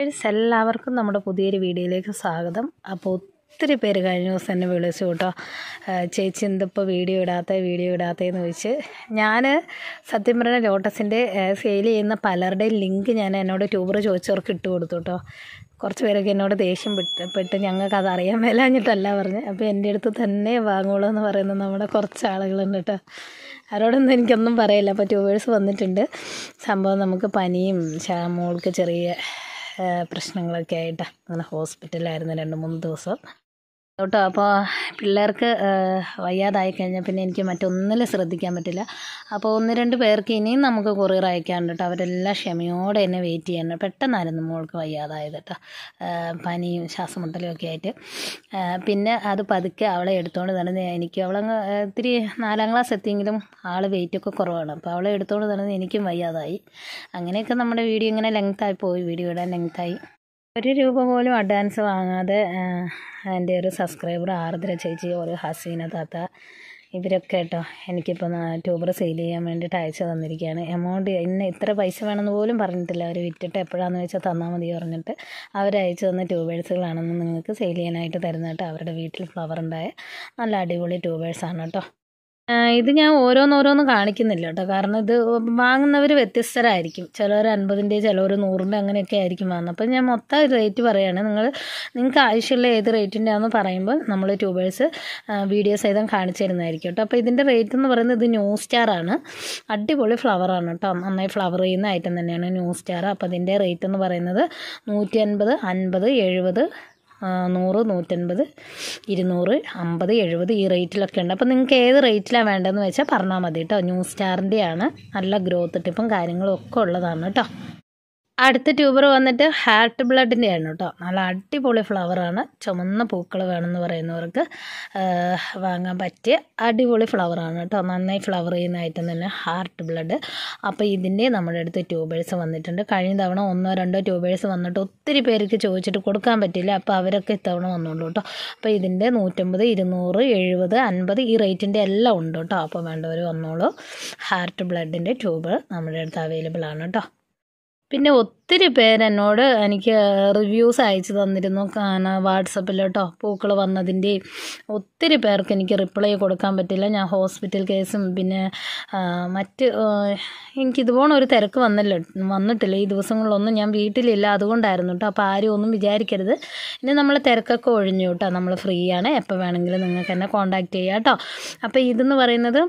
എല്ലാവർക്കും നമ്മുടെ പുതിയൊരു വീഡിയോയിലേക്ക് സ്വാഗതം. അപ്പോൾ ഒത്തിരി പേര് കഴിഞ്ഞ ദിവസം എന്നെ വിളിച്ചു കേട്ടോ, ചേച്ചി എന്തിപ്പോൾ വീഡിയോ ഇടാത്തതെന്ന് ചോദിച്ച്. ഞാൻ സത്യം പറഞ്ഞ ലോട്ടസിൻ്റെ സെയിൽ ചെയ്യുന്ന പലരുടെയും ലിങ്ക് ഞാൻ എന്നോട് ട്യൂബർ ചോദിച്ചവർക്ക് ഇട്ട് കൊടുത്തു കേട്ടോ. കുറച്ച് പേരൊക്കെ എന്നോട് ദേഷ്യം പെട്ട് ഞങ്ങൾക്ക് അത് അറിയാൻ മേലാഞ്ഞിട്ടല്ല പറഞ്ഞ്. അപ്പോൾ എൻ്റെ അടുത്ത് തന്നെ വാങ്ങുള്ളൂ എന്ന് പറയുന്ന നമ്മുടെ കുറച്ച് ആളുകളുണ്ട് കേട്ടോ. അവരോടൊന്നും എനിക്കൊന്നും പറയില്ല. അപ്പോൾ ട്യൂബേഴ്സ് വന്നിട്ടുണ്ട്. സംഭവം നമുക്ക് പനിയും മോൾക്ക് ചെറിയ പ്രശ്നങ്ങളൊക്കെ ആയിട്ട് അങ്ങനെ ഹോസ്പിറ്റലിലായിരുന്നു 2-3 ദിവസം കേട്ടോ. അപ്പോൾ പിള്ളേർക്ക് വയ്യാതായി കഴിഞ്ഞാൽ പിന്നെ എനിക്ക് മറ്റൊന്നിലും ശ്രദ്ധിക്കാൻ പറ്റില്ല. അപ്പോൾ 1-2 പേർക്ക് ഇനിയും നമുക്ക് കൊറിയർ അയക്കാനുണ്ട് കേട്ടോ. അവരെല്ലാം ക്ഷമയോടെ എന്നെ വെയിറ്റ് ചെയ്യണം. പെട്ടെന്നായിരുന്നു മോൾക്ക് വയ്യാതായത് കേട്ടോ, പനിയും ശ്വാസമുട്ടലും ഒക്കെ ആയിട്ട്. പിന്നെ അത് പതുക്കെ അവളെ എടുത്തുകൊണ്ട് നടന്ന് എനിക്ക് അവളങ്ങ് ഇത്തിരി 4ാം ക്ലാസ് എത്തിയെങ്കിലും ആൾ വെയിറ്റൊക്കെ കുറവാണ്. അപ്പോൾ അവളെ എടുത്തുകൊണ്ട് നടന്ന് എനിക്കും വയ്യാതായി. അങ്ങനെയൊക്കെ നമ്മുടെ വീഡിയോ ഇങ്ങനെ ലെങ്തായി പോയി, വീഡിയോ ഇടാൻ ലെങ്തായി. 1 രൂപ പോലും അഡ്വാൻസ് വാങ്ങാതെ എൻ്റെ ഒരു സബ്സ്ക്രൈബർ ആർദ്ര ചേച്ചി, ഒരു ഹസീന താത്ത, ഇവരൊക്കെ കേട്ടോ എനിക്കിപ്പോൾ ട്യൂബർ സെയിൽ ചെയ്യാൻ വേണ്ടിയിട്ട് അയച്ചു തന്നിരിക്കുകയാണ്. എമൗണ്ട് ഇത്ര പൈസ വേണമെന്ന് പോലും പറഞ്ഞിട്ടില്ല. അവർ വിറ്റിട്ട് എപ്പോഴാണെന്ന് വെച്ചാൽ തന്നാൽ മതി പറഞ്ഞിട്ട് അവരയച്ചു തന്ന ട്യൂബേഴ്സുകളാണെന്ന് നിങ്ങൾക്ക് സെയിൽ ചെയ്യാനായിട്ട് തരുന്നത് കേട്ടോ. അവരുടെ വീട്ടിൽ ഫ്ലവർ ഉണ്ടായ നല്ല അടിപൊളി ട്യൂബേഴ്സാണ് കേട്ടോ. ഇത് ഞാൻ ഓരോന്നോരോന്ന് കാണിക്കുന്നില്ല കേട്ടോ, കാരണം ഇത് വാങ്ങുന്നവർ വ്യത്യസ്തരായിരിക്കും. ചിലർ 50-ൻ്റെ, ചിലർ 100-ൻ്റെ അങ്ങനെയൊക്കെ ആയിരിക്കും വാങ്ങുന്നത്. അപ്പോൾ ഞാൻ മൊത്തം റേറ്റ് പറയുകയാണ്. നിങ്ങൾക്ക് ആവശ്യമുള്ള ഏത് റേറ്റിൻ്റെ ആണെന്ന് പറയുമ്പോൾ നമ്മൾ ട്യൂബേഴ്സ് വീഡിയോ സഹിതം കാണിച്ചു തരുന്നതായിരിക്കും കേട്ടോ. അപ്പോൾ ഇതിൻ്റെ റേറ്റ് എന്ന് പറയുന്നത് ഇത് ന്യൂ സ്റ്റാറാണ്. അടിപൊളി ഫ്ലവറാണ് കേട്ടോ, നന്നായി ഫ്ലവർ ചെയ്യുന്ന ഐറ്റം തന്നെയാണ് ന്യൂ സ്റ്റാർ. അപ്പോൾ അതിൻ്റെ റേറ്റ് എന്ന് പറയുന്നത് 150, 50, 70, 100, 150, 200, 50, 70 ഈ റേറ്റിലൊക്കെ ഉണ്ട്. അപ്പോൾ നിങ്ങൾക്ക് ഏത് റേറ്റിലാണ് വേണ്ടതെന്ന് വെച്ചാൽ പറഞ്ഞാൽ മതി കേട്ടോ. ന്യൂ സ്റ്റാറിൻ്റെയാണ്, നല്ല ഗ്രോത്ത് ടിപ്പും കാര്യങ്ങളും ഒക്കെ ഉള്ളതാണ് കേട്ടോ. അടുത്ത ട്യൂബർ വന്നിട്ട് ഹാർട്ട് ബ്ലഡിൻ്റെയാണ് കേട്ടോ. നല്ല അടിപൊളി ഫ്ലവറാണ്. ചുമന്ന പൂക്കൾ വേണമെന്ന് പറയുന്നവർക്ക് വാങ്ങാൻ പറ്റിയ അടിപൊളി ഫ്ലവറാണ് കേട്ടോ. നന്നായി ഫ്ലവർ ചെയ്യുന്ന ഐറ്റം തന്നെ ഹാർട്ട് ബ്ലഡ്. അപ്പോൾ ഇതിൻ്റെ നമ്മുടെ അടുത്ത് ട്യൂബേഴ്സ് വന്നിട്ടുണ്ട്. കഴിഞ്ഞ തവണ 1-2 ട്യൂബേഴ്സ് വന്നിട്ട് ഒത്തിരി പേർക്ക് ചോദിച്ചിട്ട് കൊടുക്കാൻ പറ്റില്ല. അപ്പോൾ അവരൊക്കെ ഇത്തവണ വന്നോളൂ കേട്ടോ. അപ്പോൾ ഇതിൻ്റെ 150, 200, 70, 50 ഈ റേറ്റിൻ്റെ എല്ലാം ഉണ്ട് കേട്ടോ. അപ്പോൾ വേണ്ടവർ വന്നോളൂ. ഹാർട്ട് ബ്ലഡിൻ്റെ ട്യൂബ് നമ്മുടെ അടുത്ത് അവൈലബിൾ ആണ് കേട്ടോ. പിന്നെ ഒത്തിരി പേരെന്നോട് എനിക്ക് റിവ്യൂസ് അയച്ചു തന്നിരുന്നു വാട്സപ്പിൽ കേട്ടോ. പൂക്കൾ വന്നതിൻ്റെയും ഒത്തിരി പേർക്ക് എനിക്ക് റിപ്ലൈ കൊടുക്കാൻ പറ്റില്ല. ഞാൻ ഹോസ്പിറ്റൽ കേസും പിന്നെ എനിക്കിതുപോലെ ഒരു തിരക്ക് വന്നിട്ടില്ല ഈ ദിവസങ്ങളിലൊന്നും. ഞാൻ വീട്ടിലില്ല, അതുകൊണ്ടായിരുന്നു കേട്ടോ. അപ്പോൾ ആരും ഒന്നും വിചാരിക്കരുത്. ഇനി നമ്മൾ തിരക്കൊക്കെ ഒഴിഞ്ഞു കേട്ടോ. നമ്മൾ ഫ്രീ ആണ്, എപ്പോൾ വേണമെങ്കിലും നിങ്ങൾക്ക് എന്നെ കോൺടാക്റ്റ് ചെയ്യാം കേട്ടോ. അപ്പോൾ ഇതെന്ന് പറയുന്നത്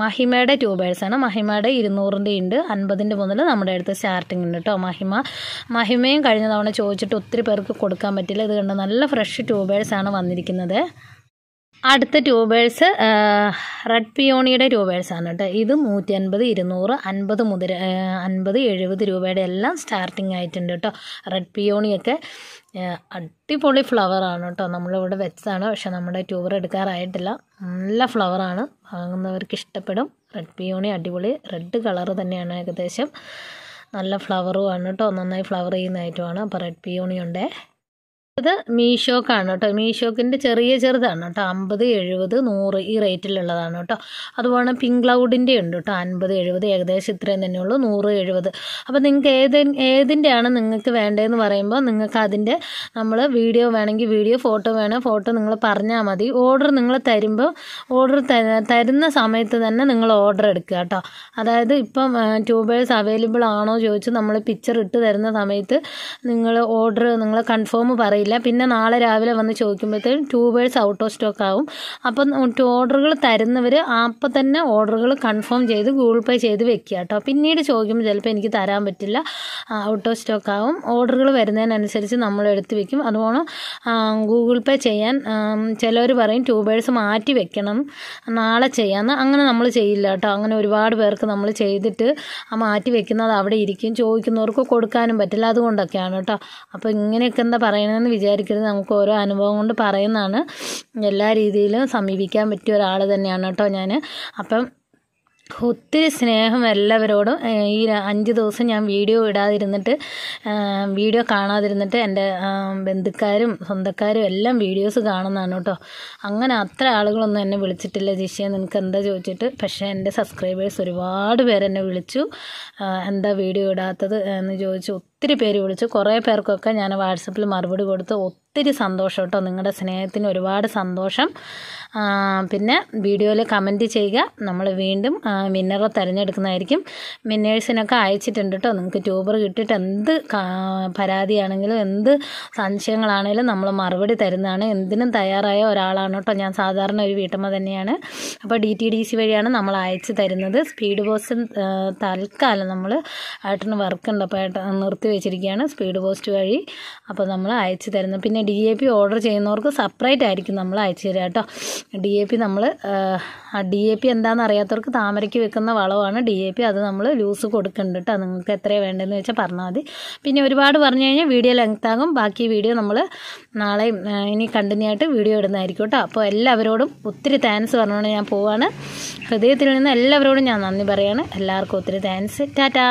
മഹിമയുടെ ട്യൂബേഴ്സാണ്. മഹിമയുടെ 200-ൻ്റെ ഉണ്ട്, 50-ൻ്റെ മുതൽ നമ്മുടെ അടുത്ത് സ്റ്റാർട്ടിംഗ് ഉണ്ട് കേട്ടോ. മഹിമയും കഴിഞ്ഞ തവണ ചോദിച്ചിട്ട് ഒത്തിരി പേർക്ക് കൊടുക്കാൻ പറ്റില്ല. ഇത് കണ്ട് നല്ല ഫ്രഷ് ട്യൂബേഴ്സാണ് വന്നിരിക്കുന്നത്. അടുത്ത ട്യൂബേഴ്സ് റെഡ് പിയോണിയുടെ ട്യൂബേഴ്സാണ് കേട്ടോ. ഇത് 150, 200, 50 മുതൽ 50, 70 രൂപയുടെ എല്ലാം സ്റ്റാർട്ടിങ് ആയിട്ടുണ്ട് കേട്ടോ. റെഡ് പിയോണിയൊക്കെ അടിപൊളി ഫ്ലവറാണ് കേട്ടോ. നമ്മളിവിടെ വെച്ചതാണ്, പക്ഷെ നമ്മുടെ ട്യൂബർ എടുക്കാറായിട്ടില്ല. നല്ല ഫ്ലവറാണ്, വാങ്ങുന്നവർക്ക് ഇഷ്ടപ്പെടും. റെഡ് പിയോണി അടിപൊളി റെഡ് കളറ് തന്നെയാണ് ഏകദേശം. നല്ല ഫ്ലവറുമാണ് കേട്ടോ, നന്നായി ഫ്ലവർ ചെയ്യുന്ന ഐറ്റമാണ്. അപ്പോൾ റെഡ് പിയോണി ഉണ്ട്. ഇത് മീഷോക്കാണ് കേട്ടോ. മീഷോക്കിൻ്റെ ചെറുതാണ് കേട്ടോ. 50, 70, 100 ഈ റേറ്റിലുള്ളതാണ് കേട്ടോ. അതുപോലെ പിങ്ക് ക്ലൗഡിൻ്റെ ഉണ്ട് കേട്ടോ. 50, 70 ഏകദേശം ഇത്രയും തന്നെയുള്ളൂ. 100, 70. അപ്പോൾ നിങ്ങൾക്ക് ഏതിൻ്റെയാണ് നിങ്ങൾക്ക് വേണ്ടതെന്ന് പറയുമ്പോൾ നിങ്ങൾക്ക് അതിൻ്റെ നമ്മൾ വീഡിയോ വേണമെങ്കിൽ വീഡിയോ, ഫോട്ടോ വേണമെങ്കിൽ ഫോട്ടോ നിങ്ങൾ പറഞ്ഞാൽ മതി. ഓർഡർ നിങ്ങൾ തരുമ്പോൾ തരുന്ന സമയത്ത് തന്നെ നിങ്ങൾ ഓർഡർ എടുക്കുക കേട്ടോ. അതായത് ഇപ്പം ട്യൂബേഴ്സ് അവൈലബിൾ ആണോ ചോദിച്ച് നമ്മൾ പിക്ചർ ഇട്ട് തരുന്ന സമയത്ത് നിങ്ങൾ ഓർഡർ നിങ്ങൾ കൺഫേം പറയില്ല. പിന്നെ നാളെ രാവിലെ വന്ന് ചോദിക്കുമ്പോഴത്തേക്കും ട്യൂബേഴ്സ് ഔട്ട് ഓഫ് സ്റ്റോക്ക് ആവും. അപ്പം ഓർഡറുകൾ തരുന്നവർ അപ്പം തന്നെ ഓർഡറുകൾ കൺഫേം ചെയ്ത് ഗൂഗിൾ പേ ചെയ്ത് വെക്കുക കേട്ടോ. പിന്നീട് ചോദിക്കുമ്പോൾ ചിലപ്പോൾ എനിക്ക് തരാൻ പറ്റില്ല, ഔട്ട് ഓഫ് സ്റ്റോക്ക് ആവും. ഓർഡറുകൾ വരുന്നതിനനുസരിച്ച് നമ്മൾ എടുത്ത് വെക്കും. അതുപോലെ ഗൂഗിൾ പേ ചെയ്യാൻ ചിലവർ പറയും ട്യൂബേഴ്സ് മാറ്റി വെക്കണം, നാളെ ചെയ്യാമെന്ന്. അങ്ങനെ നമ്മൾ ചെയ്യില്ല കേട്ടോ. അങ്ങനെ ഒരുപാട് പേർക്ക് നമ്മൾ ചെയ്തിട്ട് മാറ്റി വെക്കുന്നത് അവിടെ ഇരിക്കും. ചോദിക്കുന്നവർക്ക് കൊടുക്കാനും പറ്റില്ല, അതുകൊണ്ടൊക്കെയാണ് കേട്ടോ. അപ്പോൾ ഇങ്ങനെയൊക്കെ എന്താ പറയണമെന്ന് വിചാരിക്കരുത്. നമുക്ക് ഓരോ അനുഭവം കൊണ്ട് പറയുന്നതാണ്. എല്ലാ രീതിയിലും സമീപിക്കാൻ പറ്റിയ ഒരാൾ തന്നെയാണ് കേട്ടോ ഞാൻ. അപ്പം ഒത്തിരി സ്നേഹം എല്ലാവരോടും. ഈ 5 ദിവസം ഞാൻ വീഡിയോ കാണാതിരുന്നിട്ട് എൻ്റെ ബന്ധുക്കാരും സ്വന്തക്കാരും എല്ലാം വീഡിയോസ് കാണുന്നതാണ് കേട്ടോ. അങ്ങനെ അത്ര ആളുകളൊന്നും എന്നെ വിളിച്ചിട്ടില്ല, ജിഷ്യ നിനക്ക് എന്താ ചോദിച്ചിട്ട്. പക്ഷേ എൻ്റെ സബ്സ്ക്രൈബേഴ്സ് ഒരുപാട് പേരെന്നെ വിളിച്ചു, എന്താ വീഡിയോ ഇടാത്തത് എന്ന് ചോദിച്ചു. ഒത്തിരി പേര് വിളിച്ചു. കുറേ പേർക്കൊക്കെ ഞാൻ വാട്സപ്പിൽ മറുപടി കൊടുത്തു. ഒത്തിരി സന്തോഷം കേട്ടോ, നിങ്ങളുടെ സ്നേഹത്തിന് ഒരുപാട് സന്തോഷം. പിന്നെ വീഡിയോയിൽ കമൻറ്റ് ചെയ്യുക. നമ്മൾ വീണ്ടും വിന്നറെ തിരഞ്ഞെടുക്കുന്നതായിരിക്കും. വിന്നേഴ്സിനൊക്കെ അയച്ചിട്ടുണ്ട് കേട്ടോ. നിങ്ങൾക്ക് ട്യൂബർ കിട്ടിയിട്ട് എന്ത് പരാതിയാണെങ്കിലും എന്ത് സംശയങ്ങളാണെങ്കിലും നമ്മൾ മറുപടി തരുന്നതാണ്. എന്തിനും തയ്യാറായ ഒരാളാണ് കേട്ടോ ഞാൻ. സാധാരണ ഒരു വീട്ടമ്മ തന്നെയാണ്. അപ്പോൾ DTDC വഴിയാണ് നമ്മൾ അയച്ചു തരുന്നത്. സ്പീഡ് പോസ്റ്റ് തൽക്കാലം നമ്മൾ ഏട്ടന് വർക്ക് ഉണ്ട്, അപ്പോൾ ഏട്ടൻ നിർത്തി വെച്ചിരിക്കുകയാണ് സ്പീഡ് പോസ്റ്റ് വഴി. അപ്പോൾ നമ്മൾ അയച്ചു തരുന്നത്. പിന്നെ DAP ഓർഡർ ചെയ്യുന്നവർക്ക് സെപ്പറേറ്റ് ആയിരിക്കും നമ്മൾ അയച്ചു തരിക കേട്ടോ. DAP നമ്മൾ DAP എന്താണെന്ന് അറിയാത്തവർക്ക് താമരയ്ക്ക് വെക്കുന്ന വളമാണ് DAP. അത് നമ്മൾ ലൂസ് കൊടുക്കുന്നുണ്ട് കേട്ടോ. നിങ്ങൾക്ക് എത്രയാണ് വേണ്ടതെന്ന് വെച്ചാൽ പറഞ്ഞാൽ മതി. പിന്നെ ഒരുപാട് പറഞ്ഞു കഴിഞ്ഞാൽ വീഡിയോ ലെങ്ത് ആകും. ബാക്കി വീഡിയോ നമ്മൾ നാളെ ഇനി കണ്ടിന്യൂ ആയിട്ട് വീഡിയോ ഇടുന്നതായിരിക്കും കേട്ടോ. അപ്പോൾ എല്ലാവരോടും ഒത്തിരി താങ്ക്സ് പറഞ്ഞുകൊണ്ട് ഞാൻ പോവാണ്. ഹൃദയത്തിൽ നിന്ന് എല്ലാവരോടും ഞാൻ നന്ദി പറയാണ്. എല്ലാവർക്കും ഒത്തിരി താങ്ക്സ്. ടാറ്റാ.